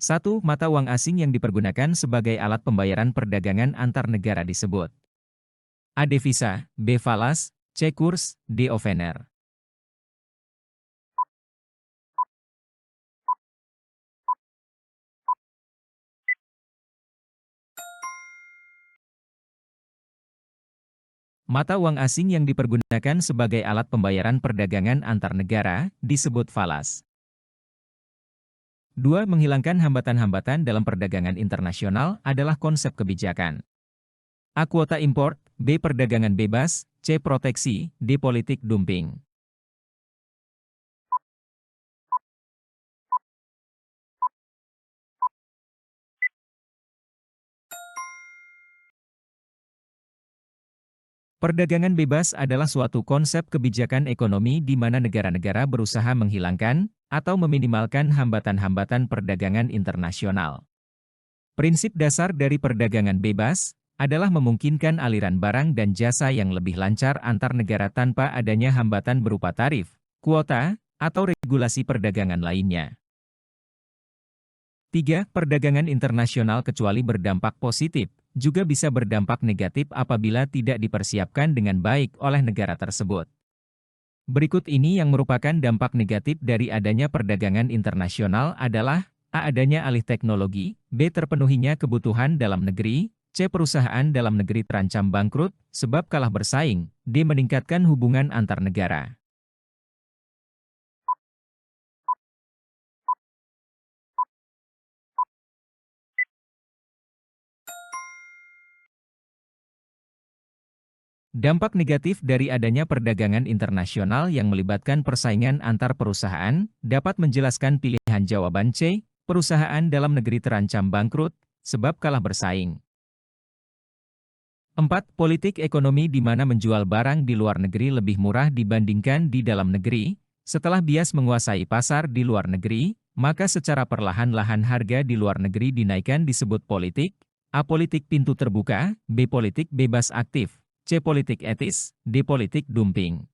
1. Mata uang asing yang dipergunakan sebagai alat pembayaran perdagangan antar negara disebut A. Devisa, B. Falas, C. Kurs, D. Ovener. Mata uang asing yang dipergunakan sebagai alat pembayaran perdagangan antar negara disebut falas. 2. Menghilangkan hambatan-hambatan dalam perdagangan internasional adalah konsep kebijakan. A. Kuota impor, B. Perdagangan bebas, C. Proteksi, D. Politik dumping. Perdagangan bebas adalah suatu konsep kebijakan ekonomi di mana negara-negara berusaha menghilangkan atau meminimalkan hambatan-hambatan perdagangan internasional. Prinsip dasar dari perdagangan bebas adalah memungkinkan aliran barang dan jasa yang lebih lancar antar negara tanpa adanya hambatan berupa tarif, kuota, atau regulasi perdagangan lainnya. 3. Perdagangan internasional kecuali berdampak positif, juga bisa berdampak negatif apabila tidak dipersiapkan dengan baik oleh negara tersebut. Berikut ini yang merupakan dampak negatif dari adanya perdagangan internasional adalah A. Adanya alih teknologi, B. Terpenuhinya kebutuhan dalam negeri, C. Perusahaan dalam negeri terancam bangkrut, sebab kalah bersaing, D. Meningkatkan hubungan antar negara. Dampak negatif dari adanya perdagangan internasional yang melibatkan persaingan antar perusahaan dapat menjelaskan pilihan jawaban C. Perusahaan dalam negeri terancam bangkrut, sebab kalah bersaing. 4. Politik ekonomi di mana menjual barang di luar negeri lebih murah dibandingkan di dalam negeri. Setelah bias menguasai pasar di luar negeri, maka secara perlahan-lahan harga di luar negeri dinaikkan disebut politik. A. Politik pintu terbuka, B. Politik bebas aktif, C. Politik etis, D. Politik dumping.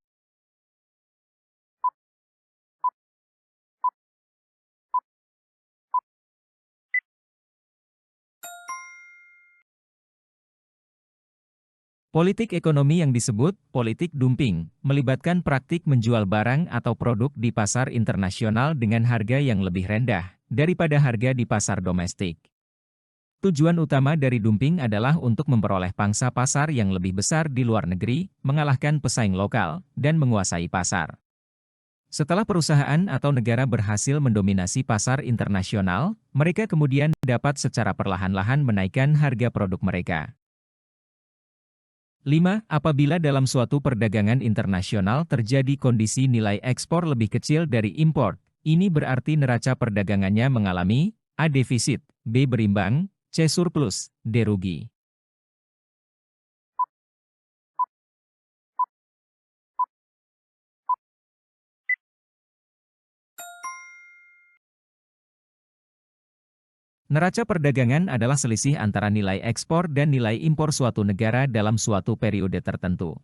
Politik ekonomi yang disebut politik dumping melibatkan praktik menjual barang atau produk di pasar internasional dengan harga yang lebih rendah daripada harga di pasar domestik. Tujuan utama dari dumping adalah untuk memperoleh pangsa pasar yang lebih besar di luar negeri, mengalahkan pesaing lokal, dan menguasai pasar. Setelah perusahaan atau negara berhasil mendominasi pasar internasional, mereka kemudian dapat secara perlahan-lahan menaikkan harga produk mereka. 5. Apabila dalam suatu perdagangan internasional terjadi kondisi nilai ekspor lebih kecil dari impor, ini berarti neraca perdagangannya mengalami A. Defisit, B. Berimbang, C. Surplus, D. Rugi. Neraca perdagangan adalah selisih antara nilai ekspor dan nilai impor suatu negara dalam suatu periode tertentu.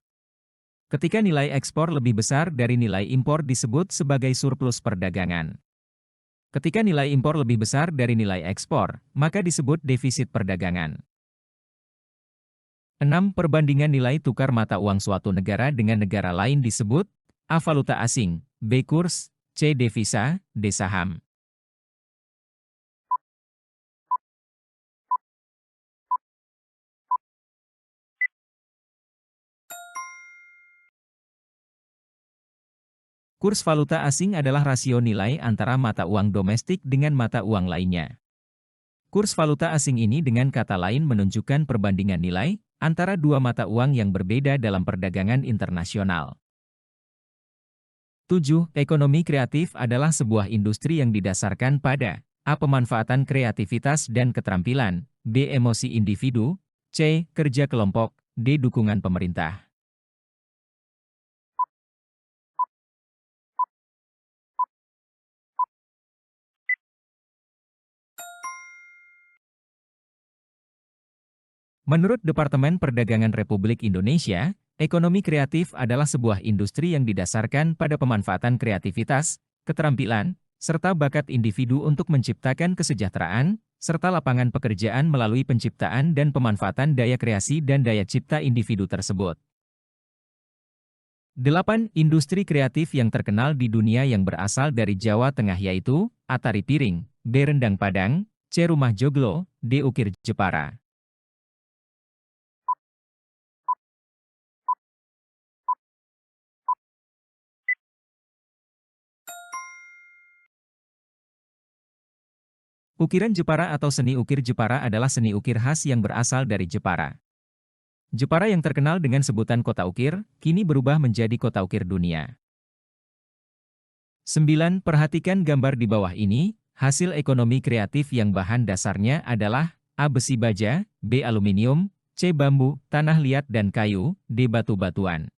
Ketika nilai ekspor lebih besar dari nilai impor disebut sebagai surplus perdagangan. Ketika nilai impor lebih besar dari nilai ekspor, maka disebut defisit perdagangan. 6. Perbandingan nilai tukar mata uang suatu negara dengan negara lain disebut A. Valuta asing, B. Kurs, C. Devisa, D. Saham. Kurs valuta asing adalah rasio nilai antara mata uang domestik dengan mata uang lainnya. Kurs valuta asing ini dengan kata lain menunjukkan perbandingan nilai antara dua mata uang yang berbeda dalam perdagangan internasional. 7. Ekonomi kreatif adalah sebuah industri yang didasarkan pada A. Pemanfaatan kreativitas dan keterampilan, B. Emosi individu, C. Kerja kelompok, D. Dukungan pemerintah. Menurut Departemen Perdagangan Republik Indonesia, ekonomi kreatif adalah sebuah industri yang didasarkan pada pemanfaatan kreativitas, keterampilan, serta bakat individu untuk menciptakan kesejahteraan, serta lapangan pekerjaan melalui penciptaan dan pemanfaatan daya kreasi dan daya cipta individu tersebut. 8. Industri kreatif yang terkenal di dunia yang berasal dari Jawa Tengah yaitu A. Tari piring, B. Rendang Padang, C. Rumah Joglo, D. Ukir Jepara. Ukiran Jepara atau seni ukir Jepara adalah seni ukir khas yang berasal dari Jepara. Jepara yang terkenal dengan sebutan kota ukir, kini berubah menjadi kota ukir dunia. 9. Perhatikan gambar di bawah ini, hasil ekonomi kreatif yang bahan dasarnya adalah A. Besi baja, B. Aluminium, C. Bambu, tanah liat dan kayu, D. Batu-batuan.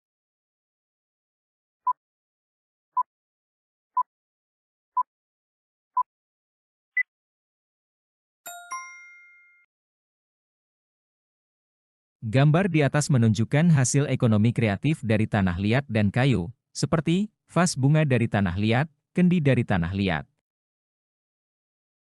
Gambar di atas menunjukkan hasil ekonomi kreatif dari tanah liat dan kayu, seperti vas bunga dari tanah liat, kendi dari tanah liat.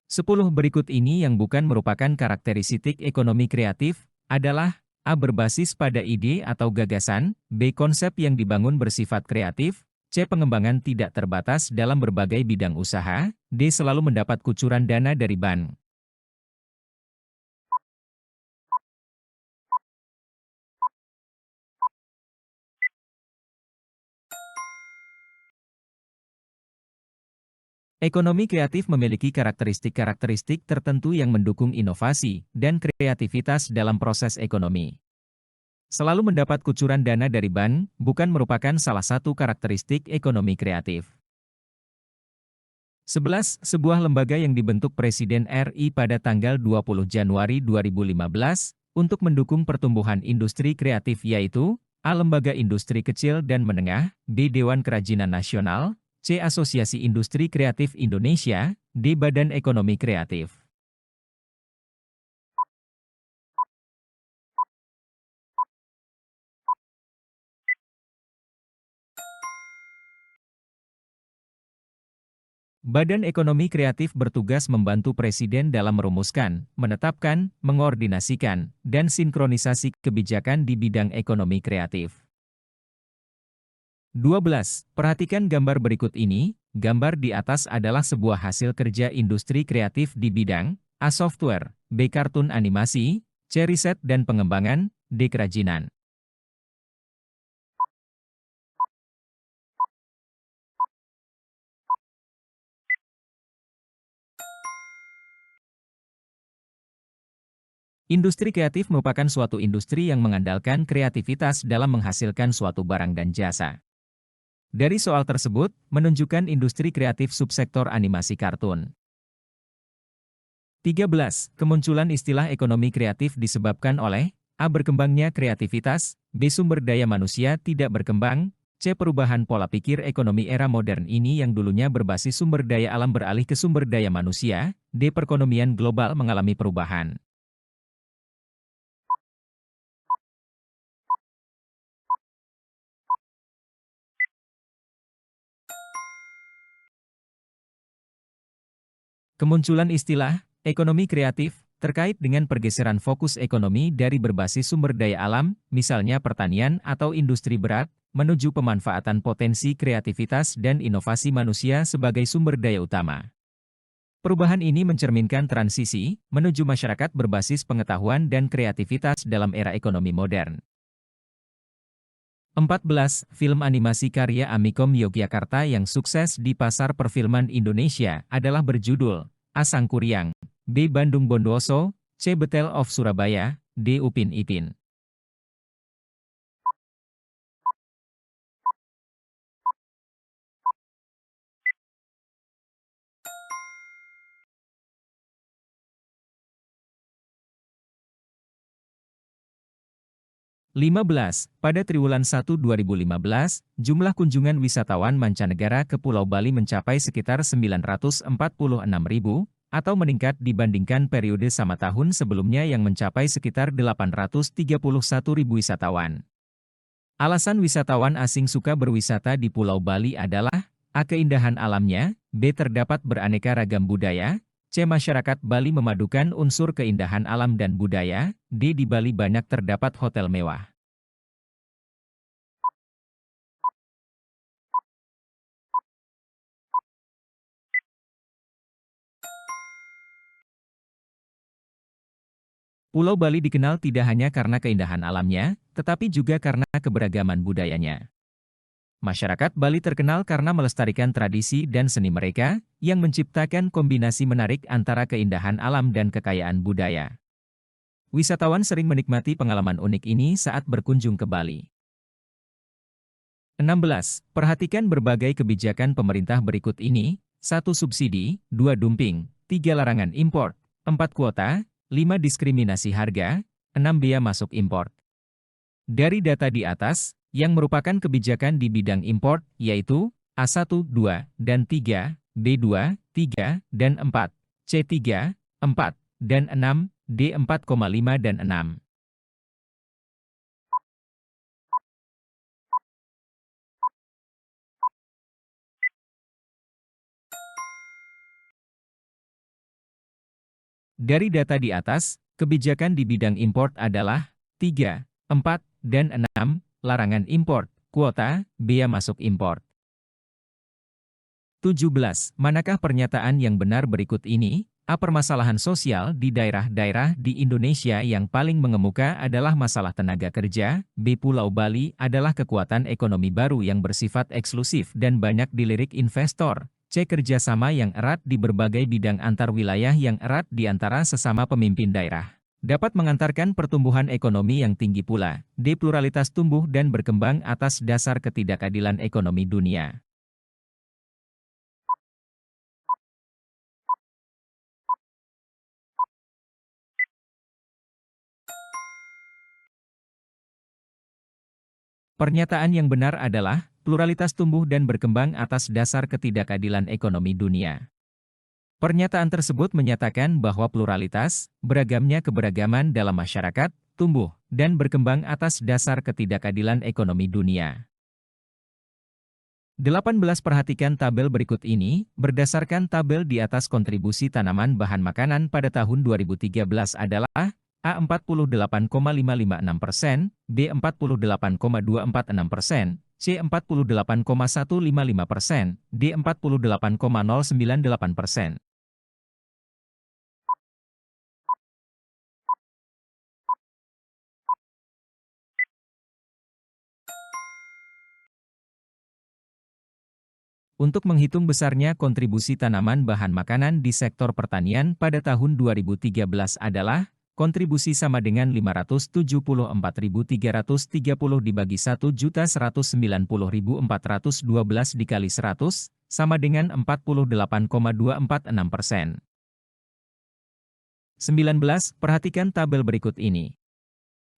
10 berikut ini yang bukan merupakan karakteristik ekonomi kreatif, adalah A. Berbasis pada ide atau gagasan, B. Konsep yang dibangun bersifat kreatif, C. Pengembangan tidak terbatas dalam berbagai bidang usaha, D. Selalu mendapat kucuran dana dari bank. Ekonomi kreatif memiliki karakteristik-karakteristik tertentu yang mendukung inovasi dan kreativitas dalam proses ekonomi. Selalu mendapat kucuran dana dari bank bukan merupakan salah satu karakteristik ekonomi kreatif. 11. Sebuah lembaga yang dibentuk Presiden RI pada tanggal 20 Januari 2015 untuk mendukung pertumbuhan industri kreatif yaitu A. Lembaga Industri Kecil dan Menengah, B. Dewan Kerajinan Nasional, C. Asosiasi Industri Kreatif Indonesia, D. Badan Ekonomi Kreatif. Badan Ekonomi Kreatif bertugas membantu Presiden dalam merumuskan, menetapkan, mengoordinasikan, dan sinkronisasi kebijakan di bidang ekonomi kreatif. 12. Perhatikan gambar berikut ini. Gambar di atas adalah sebuah hasil kerja industri kreatif di bidang A. Software, B. Kartun animasi, C. Riset dan pengembangan, D. Kerajinan. Industri kreatif merupakan suatu industri yang mengandalkan kreativitas dalam menghasilkan suatu barang dan jasa. Dari soal tersebut, menunjukkan industri kreatif subsektor animasi kartun. 13. Kemunculan istilah ekonomi kreatif disebabkan oleh A. Berkembangnya kreativitas, B. Sumber daya manusia tidak berkembang, C. Perubahan pola pikir ekonomi era modern ini yang dulunya berbasis sumber daya alam beralih ke sumber daya manusia, D. Perekonomian global mengalami perubahan. Kemunculan istilah ekonomi kreatif terkait dengan pergeseran fokus ekonomi dari berbasis sumber daya alam, misalnya pertanian atau industri berat, menuju pemanfaatan potensi kreativitas dan inovasi manusia sebagai sumber daya utama. Perubahan ini mencerminkan transisi menuju masyarakat berbasis pengetahuan dan kreativitas dalam era ekonomi modern. 14. Film animasi karya Amikom Yogyakarta yang sukses di pasar perfilman Indonesia adalah berjudul A. Sangkuriang, B. Bandung Bondowoso, C. Betel of Surabaya, D. Upin Ipin. Pada triwulan 1 2015, jumlah kunjungan wisatawan mancanegara ke Pulau Bali mencapai sekitar 946.000, atau meningkat dibandingkan periode sama tahun sebelumnya yang mencapai sekitar 831.000 wisatawan. Alasan wisatawan asing suka berwisata di Pulau Bali adalah A. Keindahan alamnya, B. Terdapat beraneka ragam budaya. C. Masyarakat Bali memadukan unsur keindahan alam dan budaya. D. Di Bali banyak terdapat hotel mewah. Pulau Bali dikenal tidak hanya karena keindahan alamnya, tetapi juga karena keberagaman budayanya. Masyarakat Bali terkenal karena melestarikan tradisi dan seni mereka, yang menciptakan kombinasi menarik antara keindahan alam dan kekayaan budaya. Wisatawan sering menikmati pengalaman unik ini saat berkunjung ke Bali. 16. Perhatikan berbagai kebijakan pemerintah berikut ini: 1. Subsidi, 2. Dumping, 3. Larangan impor, 4. Kuota, 5. Diskriminasi harga, 6. Bea masuk impor. Dari data di atas, yang merupakan kebijakan di bidang impor, yaitu A1, 2, dan 3, B2, 3, dan 4, C3, 4, dan 6, D 4,5 dan 6. Dari data di atas, kebijakan di bidang impor adalah 3, 4, dan 6, larangan impor, kuota, bea masuk impor. 17. Manakah pernyataan yang benar berikut ini? A. Permasalahan sosial di daerah-daerah di Indonesia yang paling mengemuka adalah masalah tenaga kerja. B. Pulau Bali adalah kekuatan ekonomi baru yang bersifat eksklusif dan banyak dilirik investor. C. Kerjasama yang erat di berbagai bidang antar wilayah yang erat di antara sesama pemimpin daerah dapat mengantarkan pertumbuhan ekonomi yang tinggi pula. D. Pluralitas tumbuh dan berkembang atas dasar ketidakadilan ekonomi dunia. Pernyataan yang benar adalah, pluralitas tumbuh dan berkembang atas dasar ketidakadilan ekonomi dunia. Pernyataan tersebut menyatakan bahwa pluralitas, beragamnya keberagaman dalam masyarakat, tumbuh dan berkembang atas dasar ketidakadilan ekonomi dunia. 18. Perhatikan tabel berikut ini, berdasarkan tabel di atas kontribusi tanaman bahan makanan pada tahun 2013 adalah A 48,556%, B 48,246%, C 48,155%, D 48,098%. Untuk menghitung besarnya kontribusi tanaman bahan makanan di sektor pertanian pada tahun 2013 adalah, kontribusi sama dengan 574.330 dibagi 1.190.412 dikali 100, sama dengan 48,246%. 19. Perhatikan tabel berikut ini.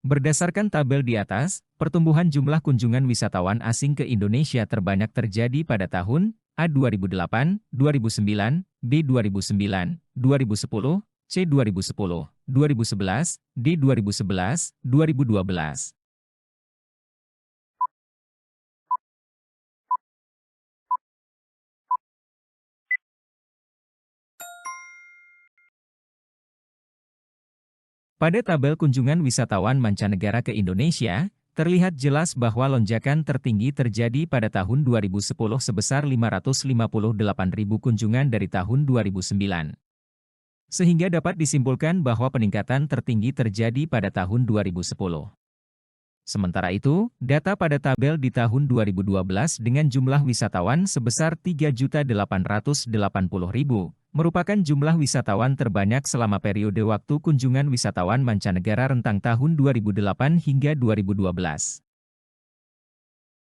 Berdasarkan tabel di atas, pertumbuhan jumlah kunjungan wisatawan asing ke Indonesia terbanyak terjadi pada tahun A 2008, 2009, B 2009, 2010, C 2010, 2011, D 2011, 2012. Pada tabel kunjungan wisatawan mancanegara ke Indonesia, terlihat jelas bahwa lonjakan tertinggi terjadi pada tahun 2010 sebesar 558.000 kunjungan dari tahun 2009. Sehingga dapat disimpulkan bahwa peningkatan tertinggi terjadi pada tahun 2010. Sementara itu, data pada tabel di tahun 2012 dengan jumlah wisatawan sebesar 3.880.000, merupakan jumlah wisatawan terbanyak selama periode waktu kunjungan wisatawan mancanegara rentang tahun 2008 hingga 2012.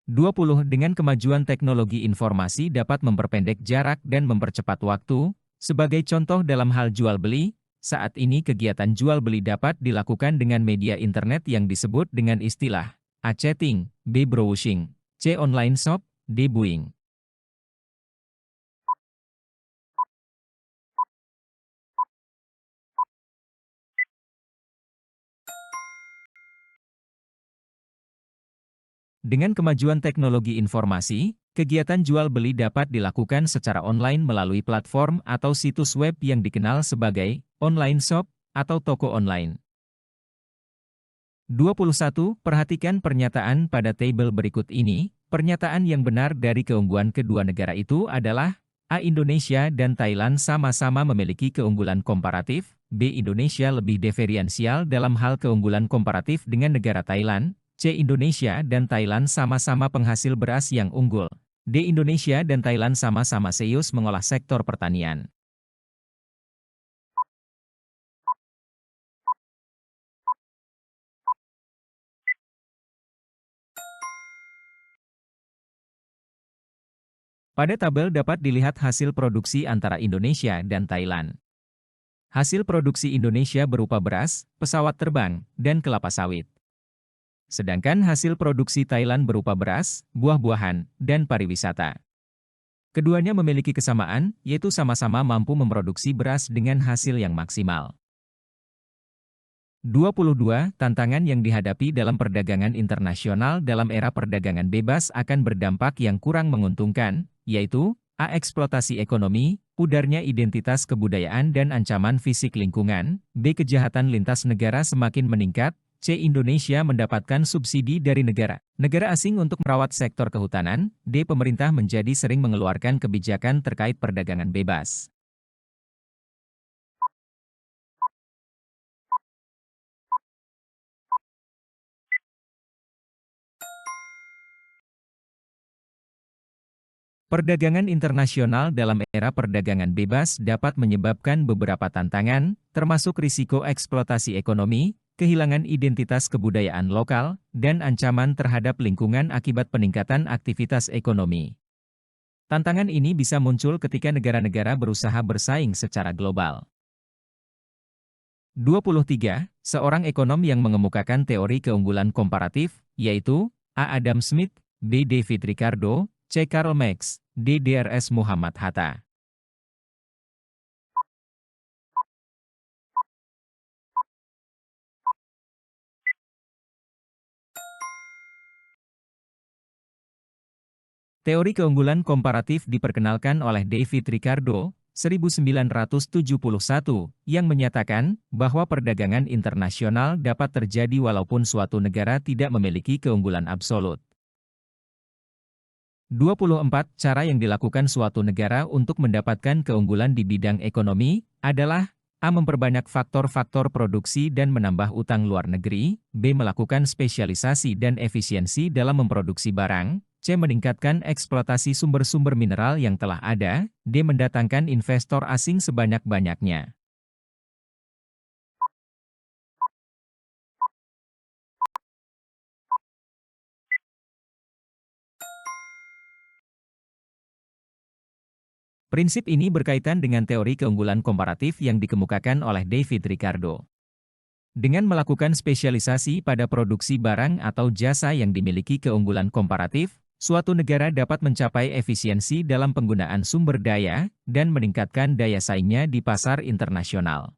20. Dengan kemajuan teknologi informasi dapat memperpendek jarak dan mempercepat waktu. Sebagai contoh dalam hal jual beli, saat ini kegiatan jual beli dapat dilakukan dengan media internet yang disebut dengan istilah A. Chatting, B. Browsing, C. Online shop, D. Buying. Dengan kemajuan teknologi informasi, kegiatan jual beli dapat dilakukan secara online melalui platform atau situs web yang dikenal sebagai online shop atau toko online. 21. Perhatikan pernyataan pada tabel berikut ini. Pernyataan yang benar dari keunggulan kedua negara itu adalah A. Indonesia dan Thailand sama-sama memiliki keunggulan komparatif. B. Indonesia lebih diferensial dalam hal keunggulan komparatif dengan negara Thailand. C. Indonesia dan Thailand sama-sama penghasil beras yang unggul. D. Indonesia dan Thailand sama-sama serius mengolah sektor pertanian. Pada tabel dapat dilihat hasil produksi antara Indonesia dan Thailand. Hasil produksi Indonesia berupa beras, pesawat terbang, dan kelapa sawit. Sedangkan hasil produksi Thailand berupa beras, buah-buahan, dan pariwisata. Keduanya memiliki kesamaan, yaitu sama-sama mampu memproduksi beras dengan hasil yang maksimal. 22. Tantangan yang dihadapi dalam perdagangan internasional dalam era perdagangan bebas akan berdampak yang kurang menguntungkan, yaitu A. Eksploitasi ekonomi, pudarnya identitas kebudayaan dan ancaman fisik lingkungan. B. Kejahatan lintas negara semakin meningkat. C. Indonesia mendapatkan subsidi dari negara asing untuk merawat sektor kehutanan. D. Pemerintah menjadi sering mengeluarkan kebijakan terkait perdagangan bebas. Perdagangan internasional dalam era perdagangan bebas dapat menyebabkan beberapa tantangan, termasuk risiko eksploitasi ekonomi, kehilangan identitas kebudayaan lokal, dan ancaman terhadap lingkungan akibat peningkatan aktivitas ekonomi. Tantangan ini bisa muncul ketika negara-negara berusaha bersaing secara global. 23. Seorang ekonom yang mengemukakan teori keunggulan komparatif, yaitu A. Adam Smith, B. David Ricardo, C. Karl Marx, D. Drs. Muhammad Hatta. Teori keunggulan komparatif diperkenalkan oleh David Ricardo, 1971, yang menyatakan bahwa perdagangan internasional dapat terjadi walaupun suatu negara tidak memiliki keunggulan absolut. 24. Cara yang dilakukan suatu negara untuk mendapatkan keunggulan di bidang ekonomi adalah A. Memperbanyak faktor-faktor produksi dan menambah utang luar negeri. B. Melakukan spesialisasi dan efisiensi dalam memproduksi barang. C. Meningkatkan eksploitasi sumber-sumber mineral yang telah ada. D. Mendatangkan investor asing sebanyak-banyaknya. Prinsip ini berkaitan dengan teori keunggulan komparatif yang dikemukakan oleh David Ricardo. Dengan melakukan spesialisasi pada produksi barang atau jasa yang dimiliki keunggulan komparatif, suatu negara dapat mencapai efisiensi dalam penggunaan sumber daya dan meningkatkan daya saingnya di pasar internasional.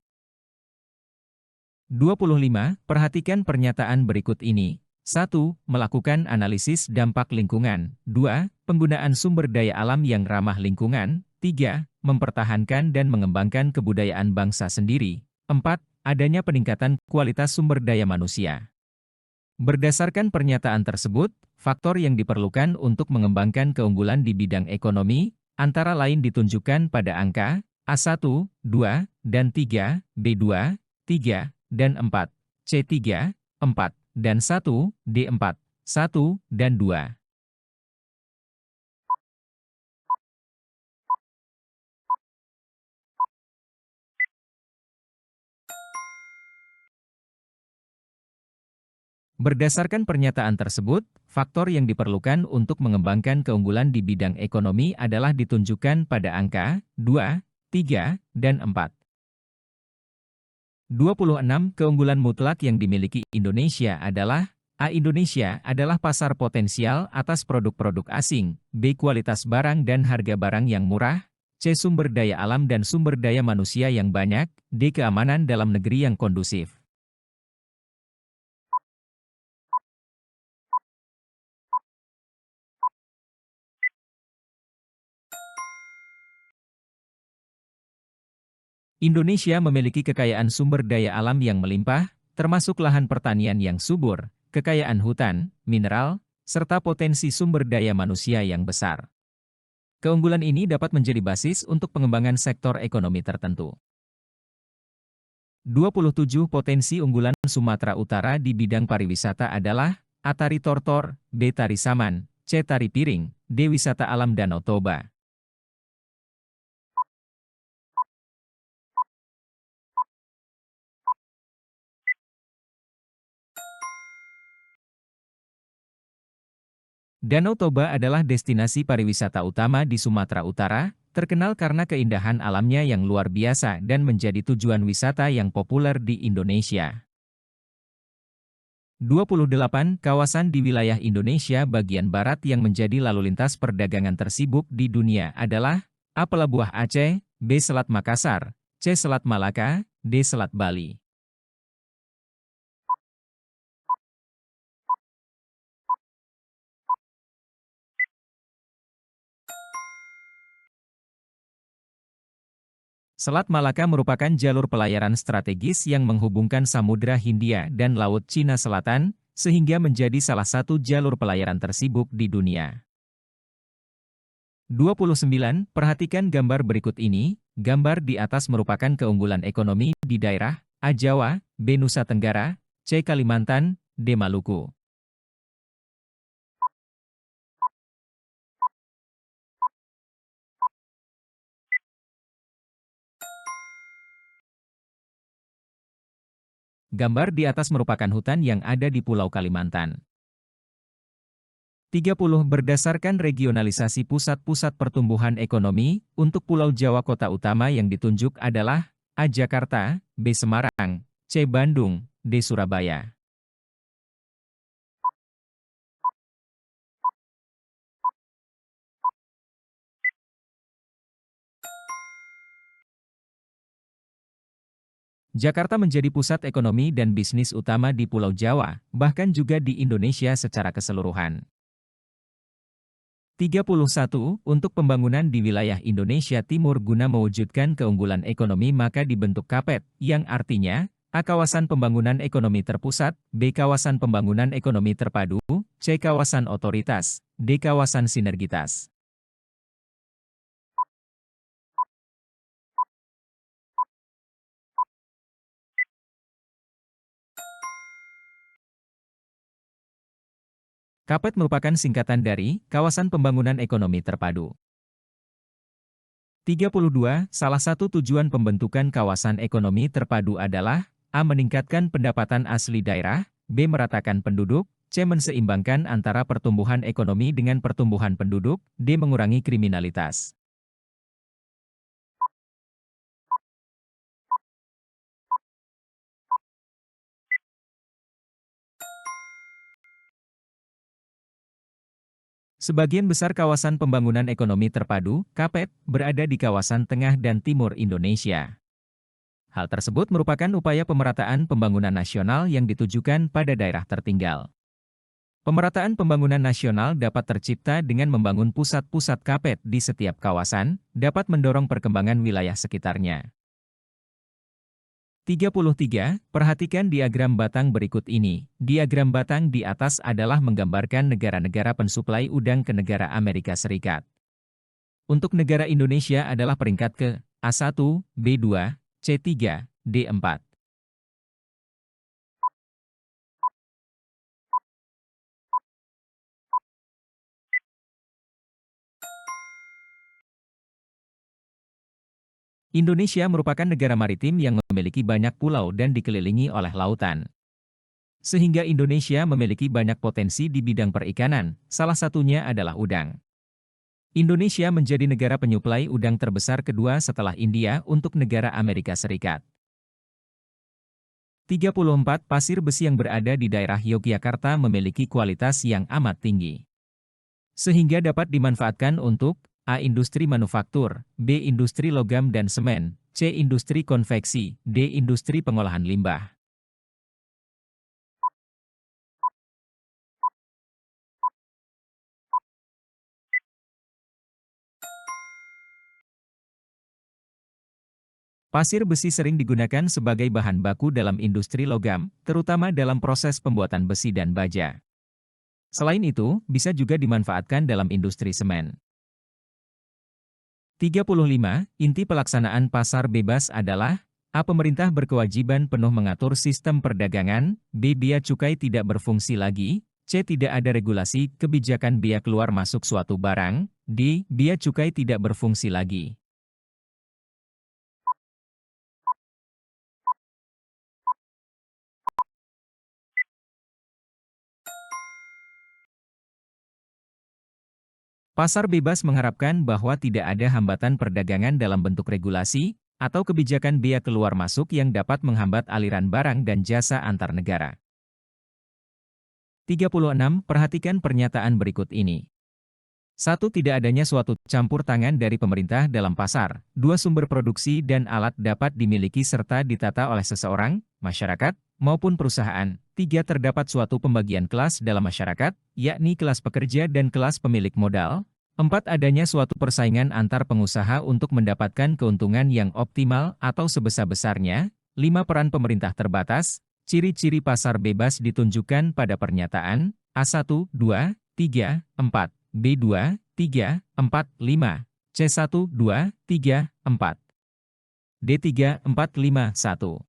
25. Perhatikan pernyataan berikut ini. 1. Melakukan analisis dampak lingkungan. 2. Penggunaan sumber daya alam yang ramah lingkungan. 3. Mempertahankan dan mengembangkan kebudayaan bangsa sendiri. 4. Adanya peningkatan kualitas sumber daya manusia. Berdasarkan pernyataan tersebut, faktor yang diperlukan untuk mengembangkan keunggulan di bidang ekonomi, antara lain ditunjukkan pada angka A1, 2, dan 3, B2, 3, dan 4, C3, 4, dan 1, D4, 1, dan 2. Berdasarkan pernyataan tersebut, faktor yang diperlukan untuk mengembangkan keunggulan di bidang ekonomi adalah ditunjukkan pada angka 2, 3, dan 4. 26. Keunggulan mutlak yang dimiliki Indonesia adalah A. Indonesia adalah pasar potensial atas produk-produk asing. B. Kualitas barang dan harga barang yang murah. C. Sumber daya alam dan sumber daya manusia yang banyak. D. Keamanan dalam negeri yang kondusif. Indonesia memiliki kekayaan sumber daya alam yang melimpah, termasuk lahan pertanian yang subur, kekayaan hutan, mineral, serta potensi sumber daya manusia yang besar. Keunggulan ini dapat menjadi basis untuk pengembangan sektor ekonomi tertentu. 27 potensi unggulan Sumatera Utara di bidang pariwisata adalah A. Tari Tortor, B. Tari Saman, C. Tari Piring, D. Wisata Alam Danau Toba. Danau Toba adalah destinasi pariwisata utama di Sumatera Utara, terkenal karena keindahan alamnya yang luar biasa dan menjadi tujuan wisata yang populer di Indonesia. 28 kawasan di wilayah Indonesia bagian barat yang menjadi lalu lintas perdagangan tersibuk di dunia adalah A. Pelabuhan Aceh, B. Selat Makassar, C. Selat Malaka, D. Selat Bali. Selat Malaka merupakan jalur pelayaran strategis yang menghubungkan Samudra Hindia dan Laut Cina Selatan, sehingga menjadi salah satu jalur pelayaran tersibuk di dunia. 29. Perhatikan gambar berikut ini. Gambar di atas merupakan keunggulan ekonomi di daerah A. Jawa, B. Nusa Tenggara, C. Kalimantan, D. Maluku. Gambar di atas merupakan hutan yang ada di Pulau Kalimantan. 30. Berdasarkan regionalisasi pusat-pusat pertumbuhan ekonomi, untuk Pulau Jawa kota utama yang ditunjuk adalah A. Jakarta, B. Semarang, C. Bandung, D. Surabaya. Jakarta menjadi pusat ekonomi dan bisnis utama di Pulau Jawa, bahkan juga di Indonesia secara keseluruhan. 31. Untuk pembangunan di wilayah Indonesia Timur guna mewujudkan keunggulan ekonomi maka dibentuk KAPET, yang artinya, A. Kawasan Pembangunan Ekonomi Terpusat, B. Kawasan Pembangunan Ekonomi Terpadu, C. Kawasan Otoritas, D. Kawasan Sinergitas. KAPET merupakan singkatan dari Kawasan Pembangunan Ekonomi Terpadu. 32. Salah satu tujuan pembentukan kawasan ekonomi terpadu adalah A. Meningkatkan pendapatan asli daerah, B. Meratakan penduduk, C. Menseimbangkan antara pertumbuhan ekonomi dengan pertumbuhan penduduk, D. Mengurangi kriminalitas. Sebagian besar kawasan pembangunan ekonomi terpadu, KAPET, berada di kawasan tengah dan timur Indonesia. Hal tersebut merupakan upaya pemerataan pembangunan nasional yang ditujukan pada daerah tertinggal. Pemerataan pembangunan nasional dapat tercipta dengan membangun pusat-pusat KAPET di setiap kawasan, dapat mendorong perkembangan wilayah sekitarnya. 33. Perhatikan diagram batang berikut ini. Diagram batang di atas adalah menggambarkan negara-negara pensuplai udang ke negara Amerika Serikat. Untuk negara Indonesia adalah peringkat ke A1, B2, C3, D4. Indonesia merupakan negara maritim yang memiliki banyak pulau dan dikelilingi oleh lautan. Sehingga Indonesia memiliki banyak potensi di bidang perikanan, salah satunya adalah udang. Indonesia menjadi negara penyuplai udang terbesar kedua setelah India untuk negara Amerika Serikat. 34. Pasir besi yang berada di daerah Yogyakarta memiliki kualitas yang amat tinggi. Sehingga dapat dimanfaatkan untuk A. Industri manufaktur, B. Industri logam dan semen, C. Industri konveksi, D. Industri pengolahan limbah. Pasir besi sering digunakan sebagai bahan baku dalam industri logam, terutama dalam proses pembuatan besi dan baja. Selain itu, bisa juga dimanfaatkan dalam industri semen. 35. Inti pelaksanaan pasar bebas adalah A. Pemerintah berkewajiban penuh mengatur sistem perdagangan, B. Bea cukai tidak berfungsi lagi, C. Tidak ada regulasi kebijakan bea keluar masuk suatu barang, D. Bea cukai tidak berfungsi lagi. Pasar bebas mengharapkan bahwa tidak ada hambatan perdagangan dalam bentuk regulasi atau kebijakan bea keluar masuk yang dapat menghambat aliran barang dan jasa antar negara. 36. Perhatikan pernyataan berikut ini. 1. Tidak adanya suatu campur tangan dari pemerintah dalam pasar. 2. Sumber produksi dan alat dapat dimiliki serta ditata oleh seseorang, masyarakat, maupun perusahaan. 3. Terdapat suatu pembagian kelas dalam masyarakat, yakni kelas pekerja dan kelas pemilik modal. 4. Adanya suatu persaingan antar pengusaha untuk mendapatkan keuntungan yang optimal atau sebesar-besarnya. 5. Peran pemerintah terbatas. Ciri-ciri pasar bebas ditunjukkan pada pernyataan A1, 2, 3, 4, B2, 3, 4, 5, C1, 2, 3, 4, D3, 4, 5, 1.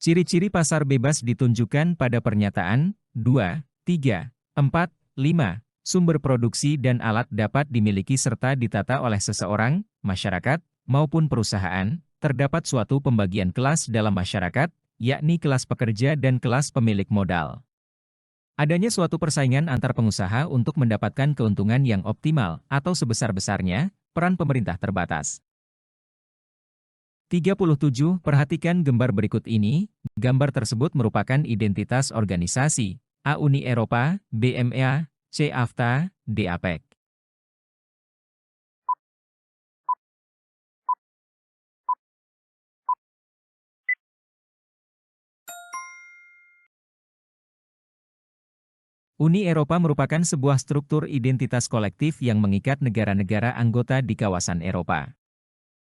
Ciri-ciri pasar bebas ditunjukkan pada pernyataan 2, 3, 4, 5. Sumber produksi dan alat dapat dimiliki serta ditata oleh seseorang, masyarakat, maupun perusahaan. Terdapat suatu pembagian kelas dalam masyarakat, yakni kelas pekerja dan kelas pemilik modal. Adanya suatu persaingan antar pengusaha untuk mendapatkan keuntungan yang optimal atau sebesar-besarnya, peran pemerintah terbatas. 37. Perhatikan gambar berikut ini. Gambar tersebut merupakan identitas organisasi. A. Uni Eropa, B. MEA, C. AFTA, D. APEC. Uni Eropa merupakan sebuah struktur identitas kolektif yang mengikat negara-negara anggota di kawasan Eropa.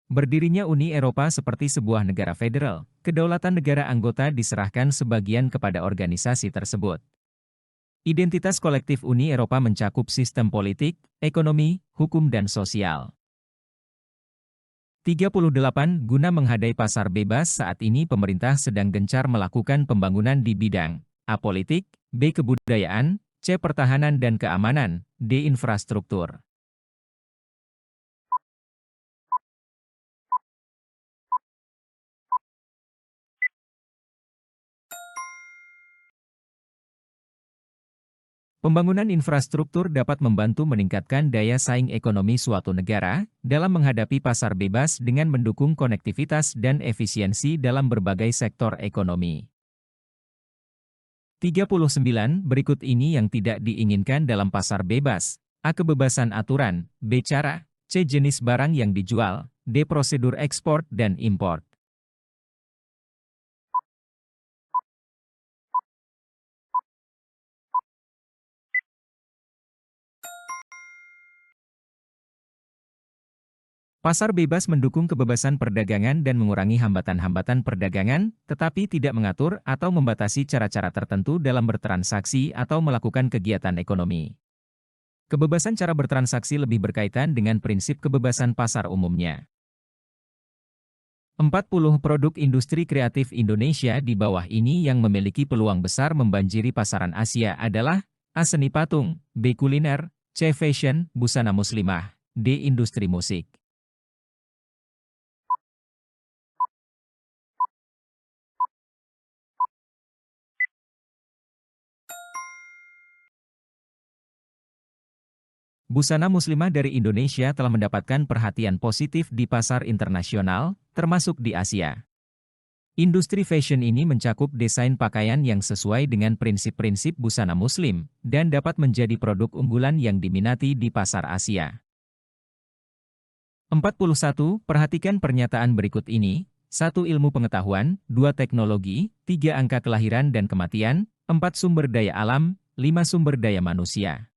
Berdirinya Uni Eropa seperti sebuah negara federal, kedaulatan negara anggota diserahkan sebagian kepada organisasi tersebut. Identitas kolektif Uni Eropa mencakup sistem politik, ekonomi, hukum dan sosial. 38. Guna menghadai pasar bebas saat ini pemerintah sedang gencar melakukan pembangunan di bidang A. Politik, B. Kebudayaan, C. Pertahanan dan keamanan, D. Infrastruktur. Pembangunan infrastruktur dapat membantu meningkatkan daya saing ekonomi suatu negara dalam menghadapi pasar bebas dengan mendukung konektivitas dan efisiensi dalam berbagai sektor ekonomi. 39. Berikut ini yang tidak diinginkan dalam pasar bebas. A. Kebebasan aturan, B. Cara, C. Jenis barang yang dijual, D. Prosedur ekspor dan impor. Pasar bebas mendukung kebebasan perdagangan dan mengurangi hambatan-hambatan perdagangan, tetapi tidak mengatur atau membatasi cara-cara tertentu dalam bertransaksi atau melakukan kegiatan ekonomi. Kebebasan cara bertransaksi lebih berkaitan dengan prinsip kebebasan pasar umumnya. 40 produk industri kreatif Indonesia di bawah ini yang memiliki peluang besar membanjiri pasaran Asia adalah A. Seni patung, B. Kuliner, C. Fashion, busana muslimah, D. Industri musik. Busana muslimah dari Indonesia telah mendapatkan perhatian positif di pasar internasional, termasuk di Asia. Industri fashion ini mencakup desain pakaian yang sesuai dengan prinsip-prinsip busana muslim, dan dapat menjadi produk unggulan yang diminati di pasar Asia. 41. Perhatikan pernyataan berikut ini. 1 ilmu pengetahuan, 2 teknologi, 3 angka kelahiran dan kematian, 4 sumber daya alam, 5 sumber daya manusia.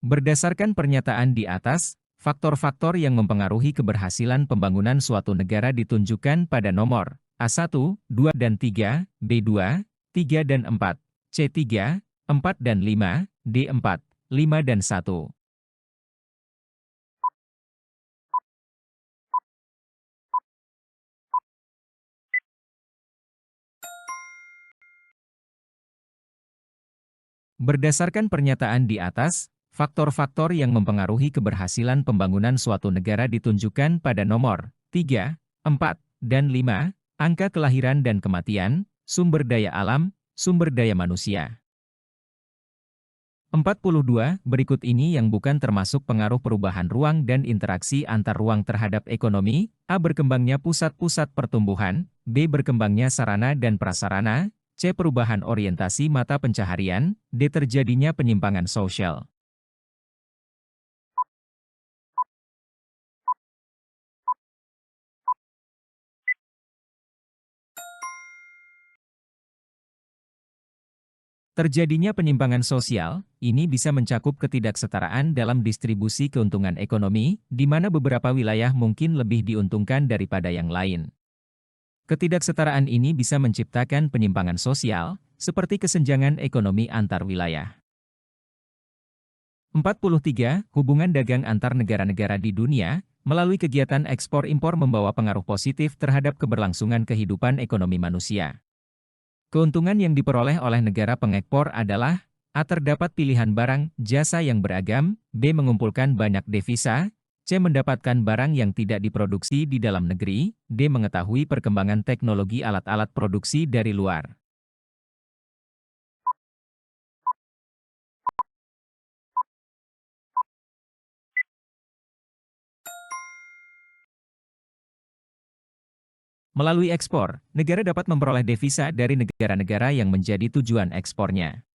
Berdasarkan pernyataan di atas, faktor-faktor yang mempengaruhi keberhasilan pembangunan suatu negara ditunjukkan pada nomor A1, 2 dan 3, B2, 3 dan 4, C3, 4 dan 5, D4, 5 dan 1. Berdasarkan pernyataan di atas, faktor-faktor yang mempengaruhi keberhasilan pembangunan suatu negara ditunjukkan pada nomor 3, 4, dan 5, angka kelahiran dan kematian, sumber daya alam, sumber daya manusia. 42, berikut ini yang bukan termasuk pengaruh perubahan ruang dan interaksi antar ruang terhadap ekonomi: A. Berkembangnya pusat-pusat pertumbuhan, B. Berkembangnya sarana dan prasarana, C. Perubahan orientasi mata pencaharian, D. Terjadinya penyimpangan sosial. Terjadinya penyimpangan sosial, ini bisa mencakup ketidaksetaraan dalam distribusi keuntungan ekonomi, di mana beberapa wilayah mungkin lebih diuntungkan daripada yang lain. Ketidaksetaraan ini bisa menciptakan penyimpangan sosial, seperti kesenjangan ekonomi antar wilayah. 43. Hubungan dagang antar negara-negara di dunia, melalui kegiatan ekspor-impor membawa pengaruh positif terhadap keberlangsungan kehidupan ekonomi manusia. Keuntungan yang diperoleh oleh negara pengekspor adalah: A. Terdapat pilihan barang, jasa yang beragam, B. Mengumpulkan banyak devisa, C. Mendapatkan barang yang tidak diproduksi di dalam negeri, D. Mengetahui perkembangan teknologi alat-alat produksi dari luar. Melalui ekspor, negara dapat memperoleh devisa dari negara-negara yang menjadi tujuan ekspornya.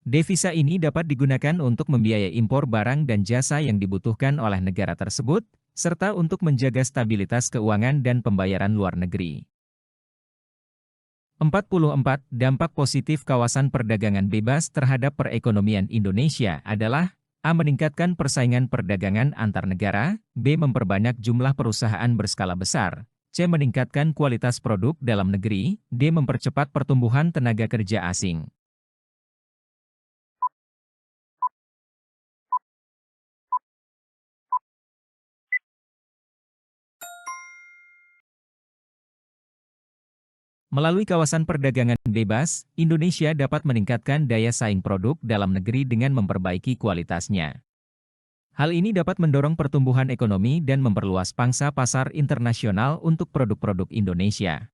Devisa ini dapat digunakan untuk membiayai impor barang dan jasa yang dibutuhkan oleh negara tersebut, serta untuk menjaga stabilitas keuangan dan pembayaran luar negeri. 44. Dampak positif kawasan perdagangan bebas terhadap perekonomian Indonesia adalah: A. Meningkatkan persaingan perdagangan antar negara, B. Memperbanyak jumlah perusahaan berskala besar, C. Meningkatkan kualitas produk dalam negeri, D. Mempercepat pertumbuhan tenaga kerja asing. Melalui kawasan perdagangan bebas, Indonesia dapat meningkatkan daya saing produk dalam negeri dengan memperbaiki kualitasnya. Hal ini dapat mendorong pertumbuhan ekonomi dan memperluas pangsa pasar internasional untuk produk-produk Indonesia.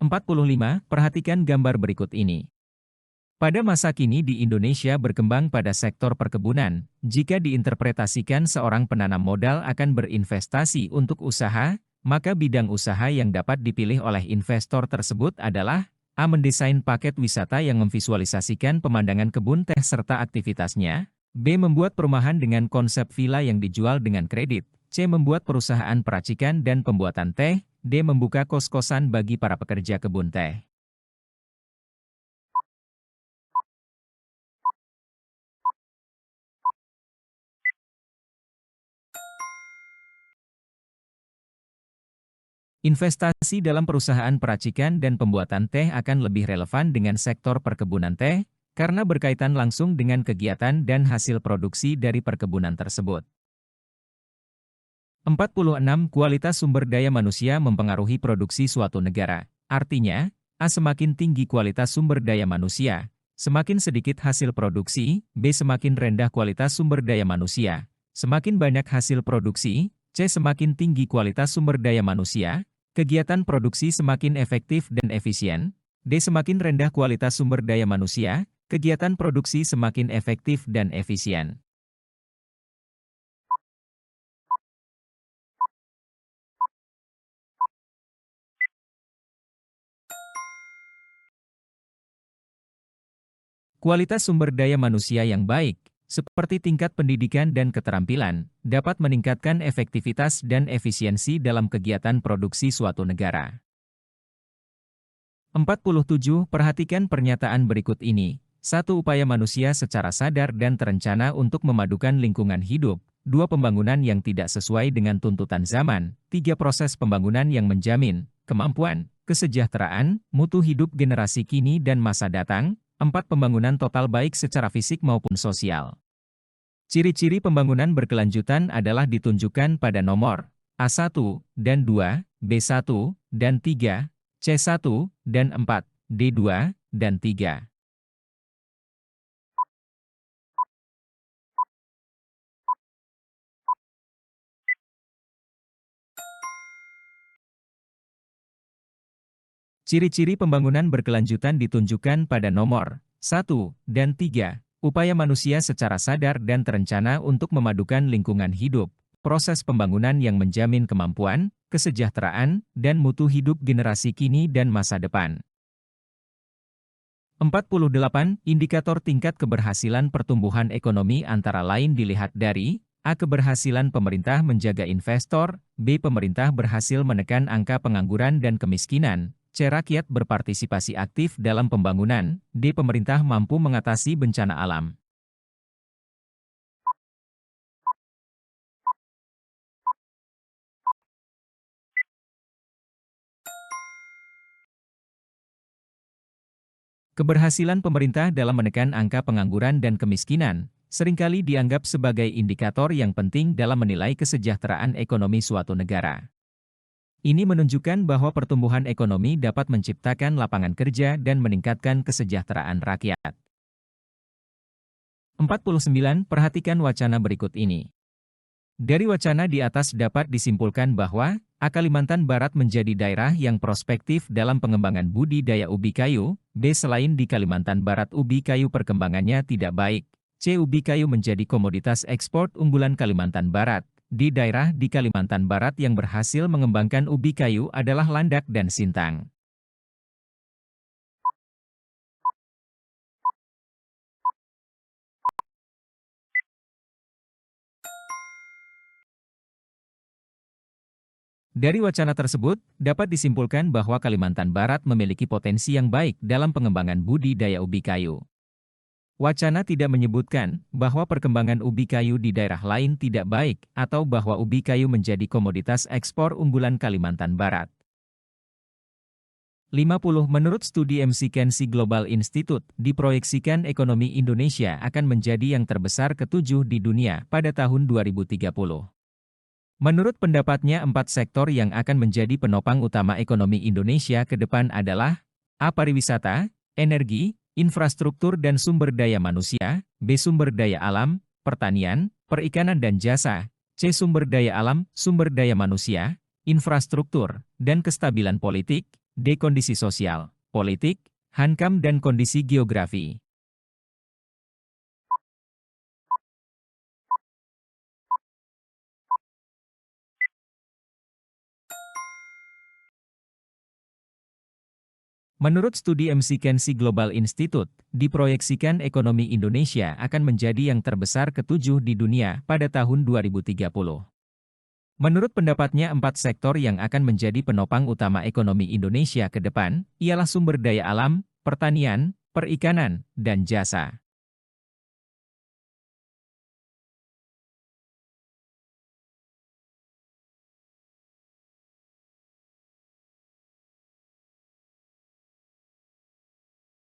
45. Perhatikan gambar berikut ini. Pada masa kini di Indonesia berkembang pada sektor perkebunan. Jika diinterpretasikan seorang penanam modal akan berinvestasi untuk usaha, maka bidang usaha yang dapat dipilih oleh investor tersebut adalah: A. Mendesain paket wisata yang memvisualisasikan pemandangan kebun teh serta aktivitasnya, B. Membuat perumahan dengan konsep villa yang dijual dengan kredit, C. Membuat perusahaan peracikan dan pembuatan teh, D. Membuka kos-kosan bagi para pekerja kebun teh. Investasi dalam perusahaan peracikan dan pembuatan teh akan lebih relevan dengan sektor perkebunan teh, karena berkaitan langsung dengan kegiatan dan hasil produksi dari perkebunan tersebut. 46. Kualitas sumber daya manusia mempengaruhi produksi suatu negara. Artinya, A. Semakin tinggi kualitas sumber daya manusia, semakin sedikit hasil produksi, B. Semakin rendah kualitas sumber daya manusia, semakin banyak hasil produksi, C. Semakin tinggi kualitas sumber daya manusia, kegiatan produksi semakin efektif dan efisien, D. Semakin rendah kualitas sumber daya manusia, kegiatan produksi semakin efektif dan efisien. Kualitas sumber daya manusia yang baik seperti tingkat pendidikan dan keterampilan, dapat meningkatkan efektivitas dan efisiensi dalam kegiatan produksi suatu negara. 47. Perhatikan pernyataan berikut ini. 1. Upaya manusia secara sadar dan terencana untuk memadukan lingkungan hidup. 2. Pembangunan yang tidak sesuai dengan tuntutan zaman. 3. Proses pembangunan yang menjamin kemampuan, kesejahteraan, mutu hidup generasi kini dan masa datang. 4. Pembangunan total baik secara fisik maupun sosial. Ciri-ciri pembangunan berkelanjutan adalah ditunjukkan pada nomor A1 dan 2, B1 dan 3, C1 dan 4, D2 dan 3. Ciri-ciri pembangunan berkelanjutan ditunjukkan pada nomor 1 dan 3. Upaya manusia secara sadar dan terencana untuk memadukan lingkungan hidup, proses pembangunan yang menjamin kemampuan, kesejahteraan, dan mutu hidup generasi kini dan masa depan. 48. Indikator tingkat keberhasilan pertumbuhan ekonomi antara lain dilihat dari A. Keberhasilan pemerintah menjaga investor, B. Pemerintah berhasil menekan angka pengangguran dan kemiskinan, C. Rakyat berpartisipasi aktif dalam pembangunan, D. Pemerintah mampu mengatasi bencana alam. Keberhasilan pemerintah dalam menekan angka pengangguran dan kemiskinan seringkali dianggap sebagai indikator yang penting dalam menilai kesejahteraan ekonomi suatu negara. Ini menunjukkan bahwa pertumbuhan ekonomi dapat menciptakan lapangan kerja dan meningkatkan kesejahteraan rakyat. 49. Perhatikan wacana berikut ini. Dari wacana di atas dapat disimpulkan bahwa A. Kalimantan Barat menjadi daerah yang prospektif dalam pengembangan budidaya ubi kayu. B. Selain di Kalimantan Barat ubi kayu perkembangannya tidak baik. C. Ubi kayu menjadi komoditas ekspor unggulan Kalimantan Barat. Di daerah di Kalimantan Barat yang berhasil mengembangkan ubi kayu adalah Landak dan Sintang. Dari wacana tersebut, dapat disimpulkan bahwa Kalimantan Barat memiliki potensi yang baik dalam pengembangan budidaya ubi kayu. Wacana tidak menyebutkan bahwa perkembangan ubi kayu di daerah lain tidak baik atau bahwa ubi kayu menjadi komoditas ekspor unggulan Kalimantan Barat. 50. Menurut studi McKinsey Global Institute, diproyeksikan ekonomi Indonesia akan menjadi yang terbesar ke-7 di dunia pada tahun 2030. Menurut pendapatnya, 4 sektor yang akan menjadi penopang utama ekonomi Indonesia ke depan adalah A. Pariwisata, energi, infrastruktur dan sumber daya manusia, B. Sumber daya alam, pertanian, perikanan dan jasa, C. Sumber daya alam, sumber daya manusia, infrastruktur, dan kestabilan politik, D. Kondisi sosial, politik, hankam dan kondisi geografi. Menurut studi McKinsey Global Institute, diproyeksikan ekonomi Indonesia akan menjadi yang terbesar ke-7 di dunia pada tahun 2030. Menurut pendapatnya, 4 sektor yang akan menjadi penopang utama ekonomi Indonesia ke depan, ialah sumber daya alam, pertanian, perikanan, dan jasa.